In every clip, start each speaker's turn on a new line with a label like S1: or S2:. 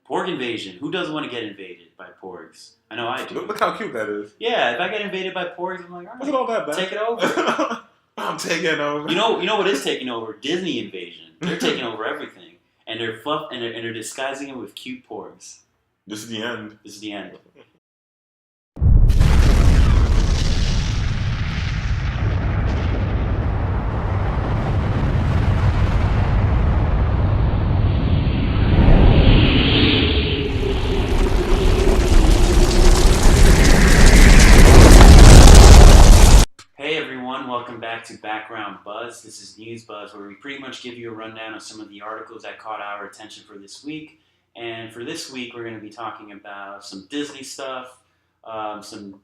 S1: Porg invasion. Who doesn't want to get invaded by porgs? I know I do.
S2: Look how cute that is.
S1: Yeah, if I get invaded by porgs, I'm like, all right.
S2: Wasn't all that bad.
S1: Take it over.
S2: I'm taking over.
S1: You know what is taking over? Disney invasion. They're taking over everything, and they're disguising it with cute porgs.
S2: This is the end.
S1: This is the end. Welcome back to Background Buzz. This is News Buzz, where we pretty much give you a rundown of some of the articles that caught our attention for this week. And for this week, we're going to be talking about some Disney stuff, some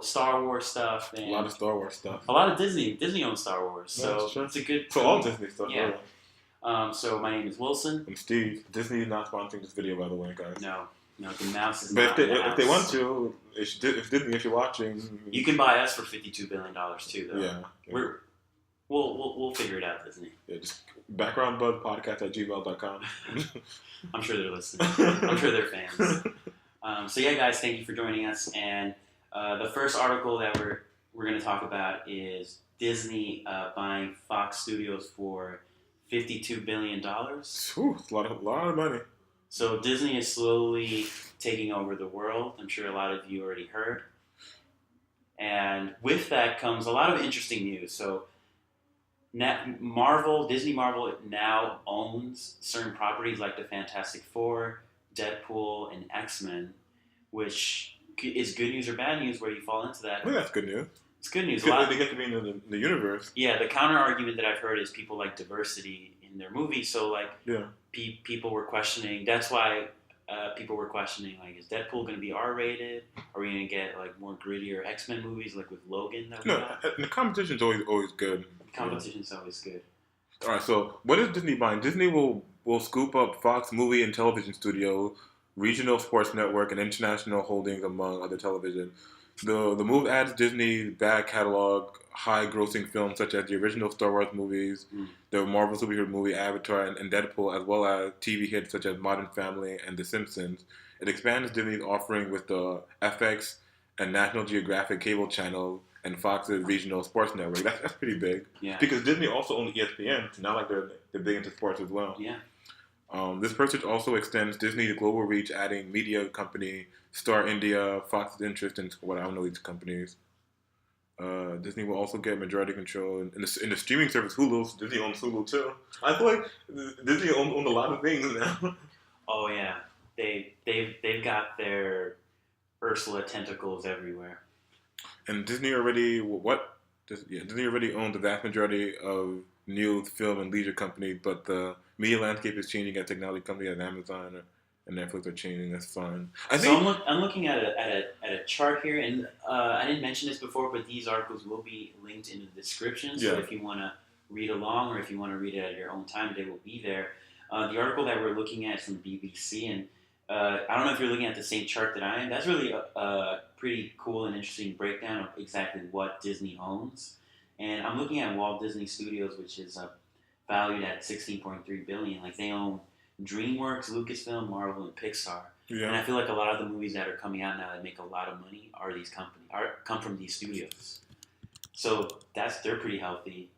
S1: Star Wars stuff, and
S2: a lot of Star Wars stuff.
S1: A lot of Disney. Disney owns Star Wars, so it's a good.
S2: So all Disney stuff.
S1: Yeah. Really. So my name is Wilson.
S2: I'm Steve. Disney is not sponsoring this video, by the way, guys.
S1: No, the mouse is.
S2: But if they want to, if Disney, if you're watching,
S1: you can buy us for $52 billion too, though.
S2: Yeah.
S1: We'll figure it out, Disney.
S2: Yeah, just backgroundbuzzpodcast@gmail.com.
S1: I'm sure they're listening. I'm sure they're fans. So yeah, guys, thank you for joining us. And the first article that we're going to talk about is Disney buying Fox Studios for $52 billion.
S2: Whew, a lot of money.
S1: So Disney is slowly taking over the world. I'm sure a lot of you already heard. And with that comes a lot of interesting news. So Disney Marvel now owns certain properties like the Fantastic Four, Deadpool, and X-Men, which is good news or bad news where you fall into that.
S2: I think that's good news.
S1: It's good news.
S2: They get to be in the universe.
S1: Yeah, the counter argument that I've heard is people like diversity in their movies. So people were questioning. That's why people were questioning, like, is Deadpool going to be R-rated? Are we going to get like more grittier X-Men movies like with Logan?
S2: The competition's always good.
S1: Competition's always good.
S2: All right, so what is Disney buying? Disney will scoop up Fox movie and television studio, regional sports network, and international holdings among other television. The move adds Disney's back catalog, high-grossing films such as the original Star Wars movies, the Marvel superhero movie Avatar, and Deadpool, as well as TV hits such as Modern Family and The Simpsons. It expands Disney's offering with the FX and National Geographic cable channel and Fox's regional sports network. That's pretty big.
S1: Yeah.
S2: Because Disney also owns ESPN, so now they're big into sports as well.
S1: Yeah.
S2: This purchase also extends Disney's global reach, adding media company Star India, Fox's interest in what I don't know these companies. Disney will also get majority control in the streaming service Hulu. So Disney owns Hulu too. I feel like Disney owns a lot of things now.
S1: Oh yeah, they've got their Ursula tentacles everywhere.
S2: And Disney already Disney already owns the vast majority of news, film, and leisure companies, but the media landscape is changing as technology companies like Amazon and Netflix are changing. That's fine.
S1: I'm looking at a chart here, and I didn't mention this before, but these articles will be linked in the description. So if you want to read along, or if you want to read it at your own time, they will be there. The article that we're looking at is from BBC, and I don't know if you're looking at the same chart that I am. That's really a pretty cool and interesting breakdown of exactly what Disney owns. And I'm looking at Walt Disney Studios, which is valued at $16.3 billion. Like, they own DreamWorks, Lucasfilm, Marvel, and Pixar. Yeah. And I feel like a lot of the movies that are coming out now that make a lot of money come from these studios. So they're pretty healthy.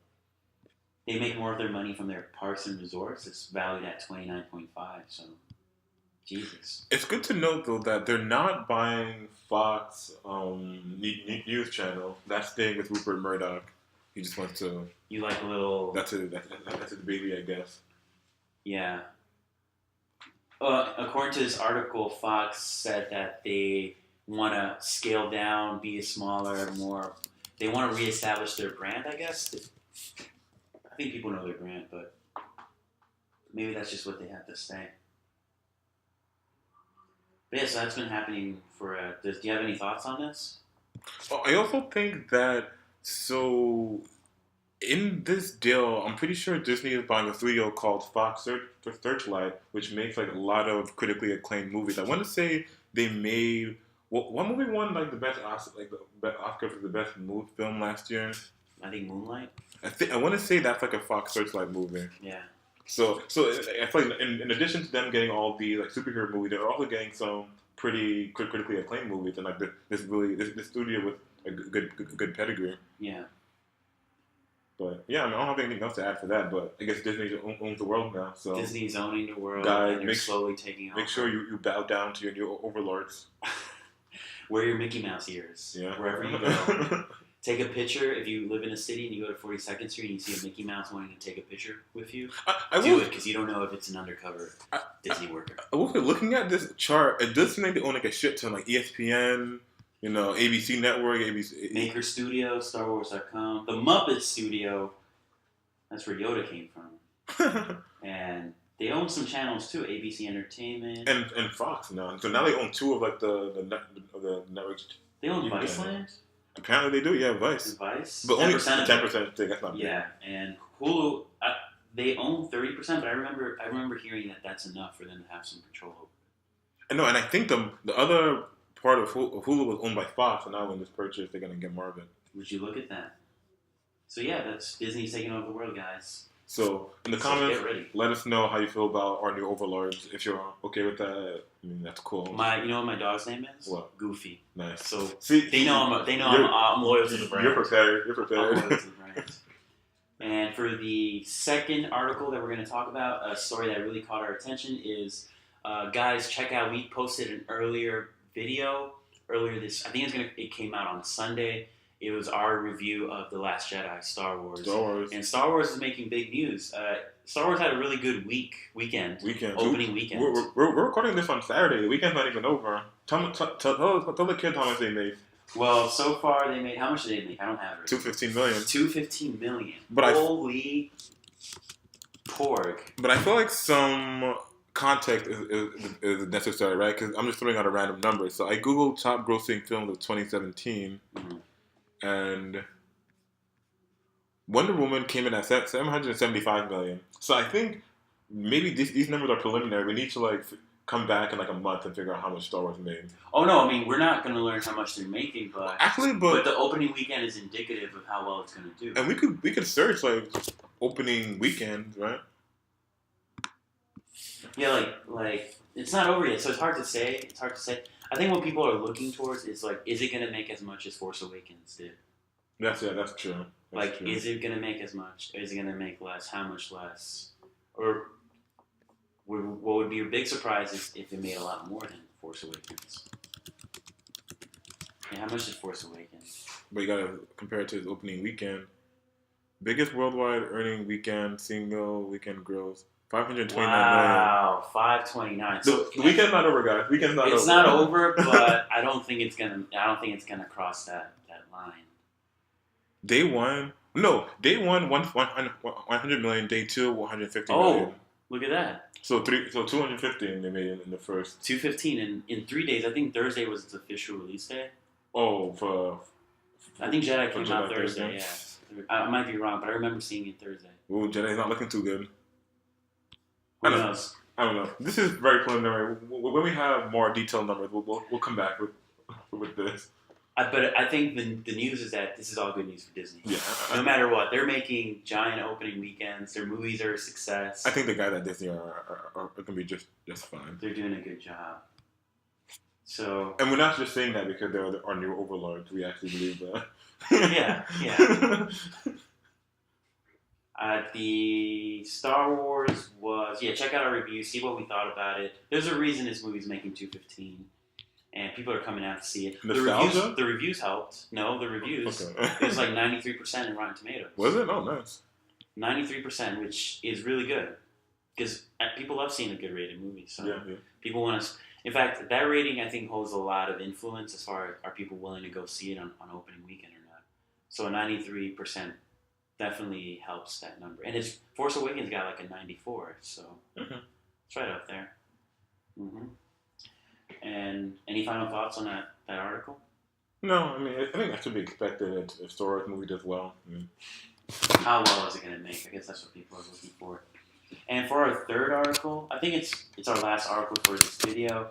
S1: They make more of their money from their parks and resorts. It's valued at $29.5. So, Jesus.
S2: It's good to note though that they're not buying Fox News Channel. That's staying with Rupert Murdoch. He just wants to.
S1: You like a little.
S2: That's his baby, I guess.
S1: Yeah. According to this article, Fox said that they want to scale down, be smaller, more. They want to reestablish their brand, I guess. I think people know their brand, but maybe that's just what they have to say. But yeah, so that's been happening for. Do you have any thoughts on this?
S2: I also think that in this deal, I'm pretty sure Disney is buying a studio called Fox Searchlight, which makes like a lot of critically acclaimed movies. I want to say they made one movie won like the best Oscar for the best film last year.
S1: I think Moonlight.
S2: I want to say that's like a Fox Searchlight movie.
S1: Yeah.
S2: So I feel like in addition to them getting all the like superhero movies, they're also getting some pretty critically acclaimed movies, and like this studio with a good pedigree.
S1: Yeah.
S2: But yeah, I mean, I don't have anything else to add for that. But I guess Disney owns the world now. So
S1: Disney's owning the world,
S2: guys,
S1: and they're slowly taking over.
S2: Make sure you bow down to your new overlords.
S1: Wear your Mickey Mouse ears wherever you go. Take a picture. If you live in a city and you go to 42nd Street and you see a Mickey Mouse wanting to take a picture with you, do it because you don't know if it's an undercover Disney worker.
S2: Looking at this chart, it does seem like they own like a shit ton, like ESPN, ABC Network, ABC.
S1: Maker Studio, StarWars.com, the Muppet Studio. That's where Yoda came from. And they own some channels too, ABC Entertainment
S2: and Fox now. So now they own two of like the networks.
S1: They own Viceland.
S2: Apparently they do, yeah, Vice.
S1: Vice,
S2: but only 10% thing. That's not big.
S1: Yeah, and Hulu, they own 30%, but I remember hearing that that's enough for them to have some control over it.
S2: I know, and I think the other part of Hulu was owned by Fox, and now when this purchase, they're gonna get more of it.
S1: Would you look at that? So yeah, that's Disney's taking over the world, guys.
S2: So in the comments, let us know how you feel about our new overlords. If you're okay with that, I mean that's cool.
S1: You know what my dog's name is?
S2: What?
S1: Goofy.
S2: Nice.
S1: So they know I'm loyal to the brand.
S2: You're prepared.
S1: I'm loyal to the brand. And for the second article that we're going to talk about, a story that really caught our attention is, guys, check out. We posted an earlier video earlier this. I think it came out on Sunday. It was our review of The Last Jedi, Star Wars. And Star Wars is making big news. Star Wars had a really good weekend. Opening weekend.
S2: We're recording this on Saturday. The weekend's not even over. Tell the kids how much they made.
S1: Well, so far they made, how much did they make? I don't have it.
S2: $215 million.
S1: $215 million.
S2: But
S1: holy porg.
S2: But I feel like some context is necessary, right? Because I'm just throwing out a random number. So I googled top grossing films of 2017. Mm-hmm. And Wonder Woman came in at $775 million. So I think maybe these numbers are preliminary. We need to come back in a month and figure out how much Star Wars made.
S1: Oh no, I mean we're not going to learn how much they're making, but the opening weekend is indicative of how well it's going to do.
S2: And we could search opening weekend, right?
S1: Yeah, it's not over yet, so it's hard to say. I think what people are looking towards is is it going to make as much as Force Awakens did?
S2: That's true. True.
S1: Is it going to make as much? Is it going to make less? How much less? Or what would be a big surprise is if it made a lot more than Force Awakens. Yeah, how much did Force Awakens?
S2: But you got to compare it to its opening weekend. Biggest worldwide earning weekend, single weekend gross. 529
S1: wow, 529.
S2: So the weekend's not over, guys.
S1: It's not over, but I don't think it's gonna cross that line.
S2: Day one 100 million. Day two 150 million.
S1: Oh, look at that.
S2: So 215 they made in the first.
S1: 215 in 3 days. I think Thursday was its official release day.
S2: Oh,
S1: I think Jedi came out Thursday. Yeah, I might be wrong, but I remember seeing it Thursday.
S2: Ooh, Jedi's not looking too good.
S1: Who knows?
S2: I don't know. This is very preliminary. When we have more detailed numbers, we'll come back with this.
S1: But I think the news is that this is all good news for Disney.
S2: Yeah.
S1: No matter what, they're making giant opening weekends. Their movies are a success.
S2: I think the guys at Disney are going to be just fine.
S1: They're doing a good job. So.
S2: And we're not just saying that because they're our new overlords. We actually believe that.
S1: Yeah. The Star Wars was check out our review, see what we thought about it. There's a reason this movie's making $215, and people are coming out to see it. The reviews helped. No, the reviews. Okay. It was 93% in Rotten Tomatoes.
S2: Was it? Oh, nice.
S1: 93%, which is really good because people love seeing a good rated movie. So
S2: yeah.
S1: People want to. In fact, that rating I think holds a lot of influence as far as are people willing to go see it on opening weekend or not. So 93%. Definitely helps that number. And Force Awakens got a 94, so it's right up there. Mm-hmm. And any final thoughts on that article?
S2: No, I mean, I think that should be expected if Star Wars movie does well.
S1: How well is it going to make? I guess that's what people are looking for. And for our third article, I think it's our last article for this video.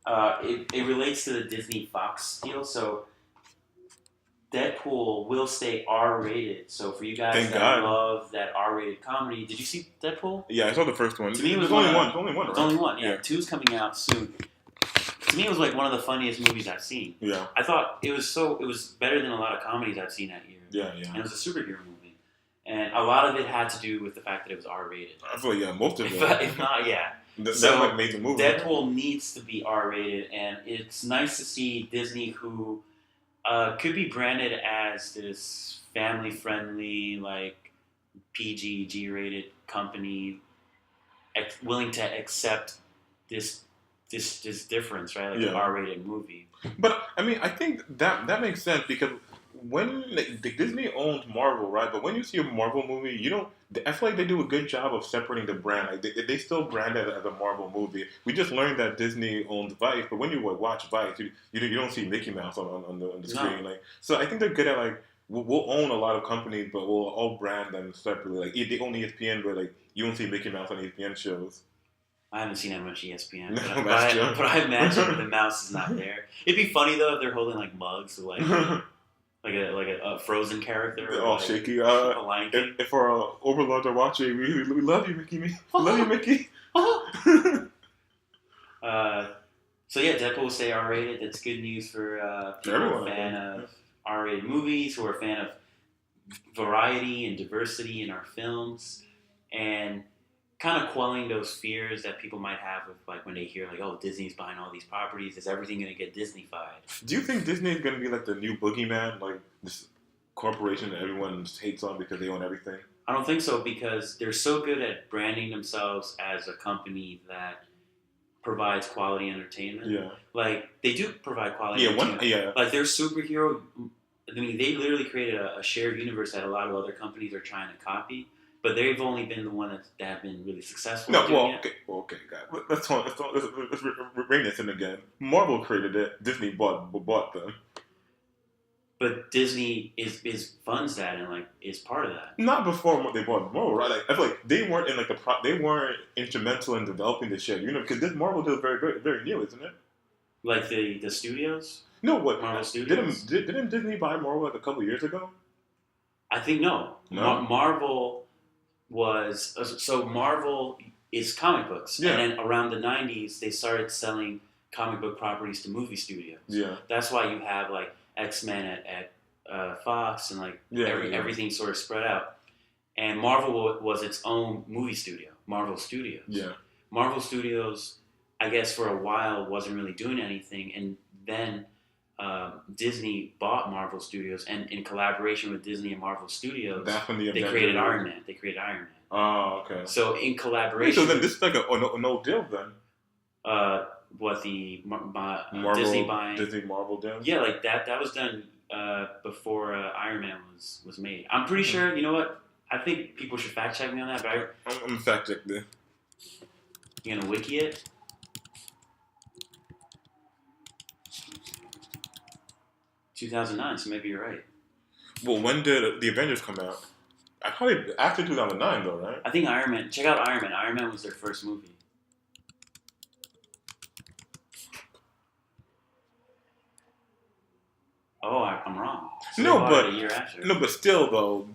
S1: It relates to the Disney Fox deal, so Deadpool will stay R-rated. So for you guys love that R-rated comedy, did you see Deadpool?
S2: Yeah, I saw the first one.
S1: To me, it was
S2: only one. It's
S1: only one. Yeah, 2's coming out soon. To me, it was like one of the funniest movies I've seen.
S2: Yeah.
S1: I thought it was better than a lot of comedies I've seen that year.
S2: Yeah.
S1: And it was a superhero movie, and a lot of it had to do with the fact that it was R-rated.
S2: I feel most of it.
S1: If not, yeah.
S2: That like made the movie.
S1: Deadpool needs to be R-rated, and it's nice to see Disney, who could be branded as this family-friendly, like PG, G-rated company, willing to accept this difference, right? Like an R-rated movie.
S2: But I mean, I think that makes sense because when Disney owns Marvel, right? But when you see a Marvel movie, you don't. I feel like they do a good job of separating the brand. Like they still brand it as a Marvel movie. We just learned that Disney owns Vice, but when you watch Vice, you don't see Mickey Mouse on the screen. Like, so I think they're good at like we'll own a lot of companies, but we'll all brand them separately. Like they own ESPN, but like you don't see Mickey Mouse on ESPN shows.
S1: I haven't seen that much ESPN, but I imagine the mouse is not there. It'd be funny though if they're holding like mugs, or, like a Frozen character.
S2: All like, shaky. If our overlords are watching, we love you, Mickey. We love you, Mickey.
S1: So yeah, Deadpool will stay R-rated. That's good news for people who are a fan of R-rated movies, who are a fan of variety and diversity in our films, and kind of quelling those fears that people might have of like when they hear like, oh, Disney's buying all these properties, is everything going to get Disney-fied?
S2: Do you think Disney is going to be like the new boogeyman, like this corporation that everyone hates on because they own everything?
S1: I don't think so, because they're so good at branding themselves as a company that provides quality entertainment.
S2: Yeah.
S1: Like, they do provide quality entertainment. Like, their superhero, I mean, they literally created a shared universe that a lot of other companies are trying to copy. But they've only been the one that have been really successful.
S2: No, okay, guys. Let's bring this in again. Marvel created it. Disney bought them.
S1: But Disney is funds that and like is part of that.
S2: Not before they bought Marvel, right? Like, I feel like they weren't in like they weren't instrumental in developing the shared universe because this Marvel is very new, isn't it?
S1: Like the studios.
S2: No, what
S1: Marvel Studios?
S2: Didn't Disney buy Marvel like a couple years ago?
S1: I think no. Marvel. Marvel is comic books, and then around the 90s they started selling comic book properties to movie studios.
S2: Yeah,
S1: that's why you have like X-Men at Fox, and like everything sort of spread out. And Marvel was its own movie studio, Marvel Studios.
S2: Yeah,
S1: Marvel Studios, I guess for a while wasn't really doing anything, and then Disney bought Marvel Studios, and in collaboration with Disney and Marvel Studios, they created Iron Man.
S2: Oh, okay.
S1: So in collaboration.
S2: So then this is like a no deal then.
S1: What the
S2: Marvel,
S1: Disney buying
S2: Disney Marvel deal?
S1: Yeah, like that was done before Iron Man was made. I'm pretty sure. You know what? I think people should fact check me on that. But
S2: I'm fact check this.
S1: You gonna wiki it? $2009, so maybe you're right.
S2: Well, when did the Avengers come out? Probably after 2009, though, right?
S1: I think Iron Man. Check out Iron Man. Iron Man was their first movie. Oh, I'm wrong. So
S2: no, but
S1: a year after.
S2: No, but still, though,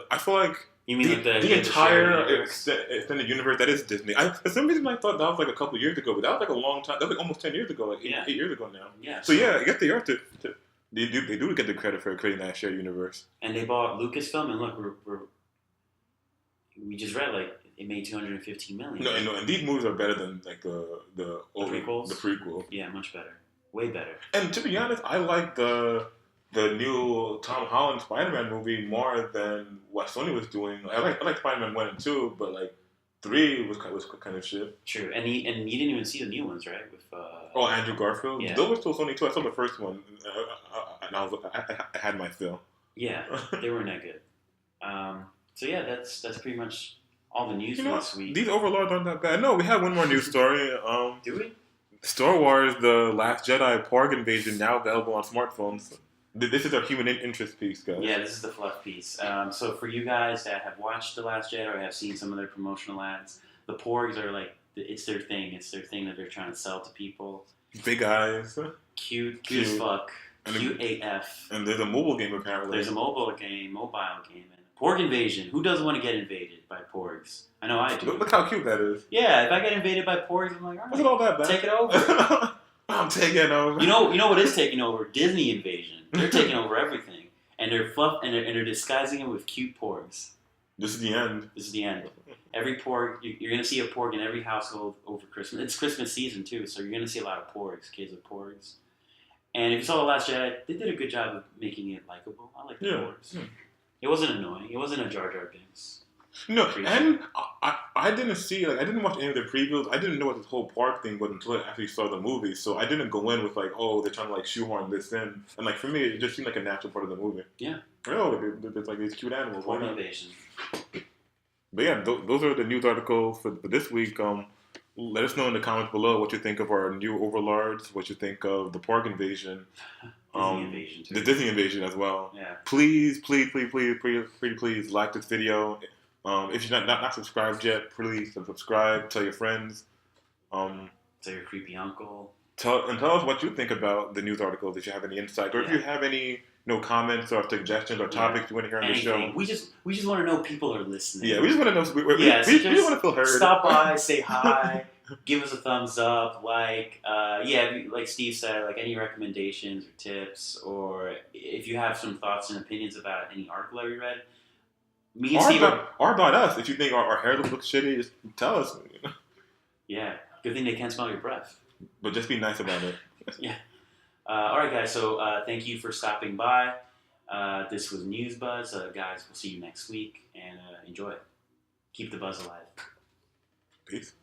S2: I feel like
S1: you mean
S2: the entire extended universe that is Disney. For some reason, I thought that was like a couple years ago, but that was like a long time. That was like almost 10 years ago, like 8 years ago now.
S1: Yeah.
S2: So yeah, I guess they are They do get the credit for creating that shared universe.
S1: And they bought Lucasfilm, and look, we just read like it made $215 million.
S2: No, and these movies are better than like the
S1: prequels.
S2: The prequel.
S1: Yeah, much better, way better.
S2: And to be honest, I like the new Tom Holland Spider-Man movie more than what Sony was doing. I like Spider-Man 1 and 2, but like 3 was kind of shit.
S1: True, and you didn't even see the new ones, right? With
S2: Andrew Garfield. Yeah. Those were still Sony too. I saw the first one, and I had my fill.
S1: Yeah, they weren't that good. So yeah, that's pretty much all the news for this week.
S2: These overlords aren't that bad. No, we have one more news story.
S1: Do we?
S2: Star Wars: The Last Jedi Porg Invasion now available on smartphones. This is our human interest piece, guys.
S1: Yeah, this is the fluff piece. So for you guys that have watched The Last Jedi or have seen some of their promotional ads, the Porgs are like, it's their thing. It's their thing that they're trying to sell to people.
S2: Big eyes.
S1: Cute as fuck. Cute AF.
S2: And there's a mobile game apparently.
S1: There's a mobile game, and Porg Invasion. Who doesn't want to get invaded by Porgs? I know I do.
S2: Look how cute that is.
S1: Yeah, if I get invaded by Porgs, I'm like, all right.
S2: Was it all that bad?
S1: Take it over.
S2: I'm taking over.
S1: You know what is taking over? Disney Invasion. They're taking over everything. And they're they're disguising it with cute Porgs.
S2: This is the end.
S1: This is the end. Every Porg, you're going to see a Porg in every household over Christmas. It's Christmas season, too, so you're going to see a lot of Porgs, kids with Porgs. And if you saw The Last Jedi, they did a good job of making it likable. I like the Porgs. Yeah. It wasn't annoying. It wasn't a Jar Jar Binks.
S2: No, and I didn't see, I didn't watch any of the previews. I didn't know what this whole park thing was until I actually saw the movie. So I didn't go in with they're trying to shoehorn this in. And for me, it just seemed like a natural part of the movie.
S1: Yeah.
S2: There's these cute animals.
S1: Porg Invasion.
S2: But yeah, those are the news articles for this week. Let us know in the comments below what you think of our new overlords, what you think of the Porg Invasion.
S1: Disney Invasion too.
S2: The Disney Invasion as well.
S1: Yeah.
S2: Please like this video. If you're not subscribed yet, please subscribe. Tell your friends.
S1: Tell your creepy uncle.
S2: Tell us what you think about the news articles. If you have any insights, or if you have any comments or suggestions or topics you want to hear on the show.
S1: We just want to know people are listening.
S2: Yeah, we just want to know. We just want to feel heard.
S1: Stop by, say hi, give us a thumbs up, like Steve said, any recommendations or tips, or if you have some thoughts and opinions about any article that we read. Me and Steve
S2: or about us. If you think our hair looks shitty, just tell us.
S1: Yeah, good thing they can't smell your breath.
S2: But just be nice about it.
S1: Yeah. All right, guys. So thank you for stopping by. This was News Buzz. Guys, we'll see you next week, and enjoy. Keep the buzz alive.
S2: Peace.